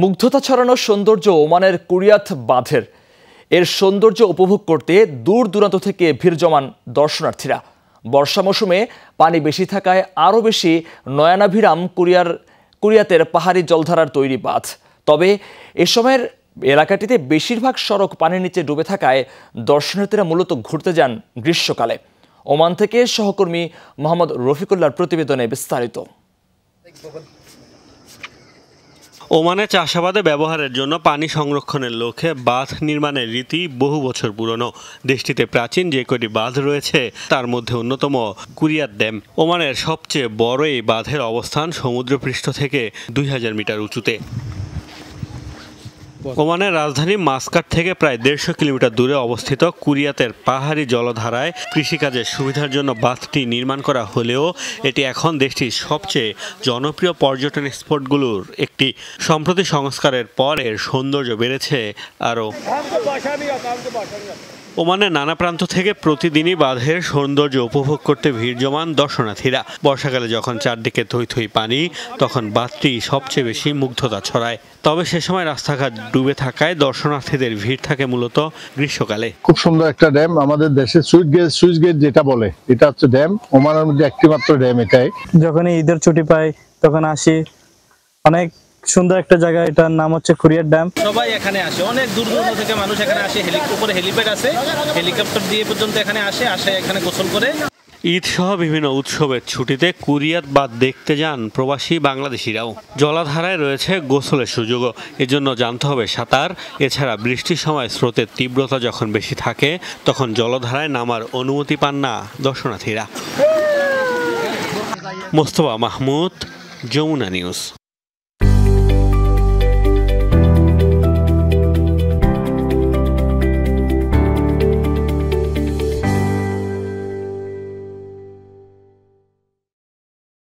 মুগ্ধতা ছড়ানো সৌন্দর্য ওমানের কুরিয়াত বাঁধের এর সৌন্দর্য উপভোগ করতে দূর দূরান্ত থেকে ভিড় জমান দর্শনার্থীরা। বর্ষা মৌসুমে পানি বেশি থাকায় আরও বেশি নয়নাভিরাম কুরিয়াতের পাহাড়ি জলধারার তৈরি বাঁধ। তবে এ সময়ের এলাকাটিতে বেশিরভাগ সড়ক পানির নিচে ডুবে থাকায় দর্শনার্থীরা মূলত ঘুরতে যান গ্রীষ্মকালে। ওমান থেকে সহকর্মী মোহাম্মদ রফিকুল্লাহর প্রতিবেদনে বিস্তারিত। ওমানে চাষাবাদে ব্যবহারের জন্য পানি সংরক্ষণের লক্ষ্যে বাঁধ নির্মাণের রীতি বহু বছর পুরনো। দেশটিতে প্রাচীন যে কটি বাঁধ রয়েছে তার মধ্যে অন্যতম কুরিয়াত ড্যাম। ওমানের সবচেয়ে বড় এই বাঁধের অবস্থান সমুদ্রপৃষ্ঠ থেকে 2000 মিটার উঁচুতে। ওমানের রাজধানী মাস্কাট থেকে প্রায় 150 কিলোমিটার দূরে অবস্থিত কুরিয়াতের পাহাড়ি জলধারায় কৃষিকাজের সুবিধার জন্য বাঁধটি নির্মাণ করা হলেও এটি এখন দেশটির সবচেয়ে জনপ্রিয় পর্যটন স্পটগুলোর একটি। সম্প্রতি সংস্কারের পর এর সৌন্দর্য বেড়েছে আরও। ওমানের নানা প্রান্ত থেকে প্রতিদিনই বাঁধের সৌন্দর্য উপভোগ করতে ভিড় জমান দর্শনার্থীরা। বর্ষাকালে যখন চারদিকে থই থই পানি, তখন বাঁধটি সবচেয়ে বেশি মুগ্ধতা ছড়ায়। তবে সে সময় রাস্তাঘাট ডুবে থাকায় দর্শনার্থীদের ভিড় থাকে মূলত গ্রীষ্মকালে। খুব সুন্দর একটা ড্যাম, আমাদের দেশে সুইচ গেট যেটা বলে, এটা হচ্ছে ড্যাম। ওমানের মধ্যে একটি মাত্র ড্যাম এটাই। যখন ঈদের ছুটি পাই তখন আসি। অনেক সুন্দর একটা জায়গা, এটার নাম হচ্ছে কুরিয়াত ড্যাম। সবাই এখানে আসে, অনেক দূর দূর থেকে মানুষ এখানে আসে। উপরে হেলিপ্যাড আছে, হেলিকপ্টার দিয়ে পর্যন্ত এখানে আসে এখানে গোসল করে। ঈদ সহ বিভিন্ন উৎসবের ছুটিতে কুরিয়াত বাঁধ দেখতে যান প্রবাসী বাংলাদেশিরাও। জলাধারায় রয়েছে গোসলের সুযোগও, এজন্য জানতে হবে সাঁতার। এছাড়া বৃষ্টির সময় স্রোতের তীব্রতা যখন বেশি থাকে তখন জলধারায় নামার অনুমতি পান না দর্শনার্থীরা। মোস্তফা মাহমুদ, যমুনা নিউজ।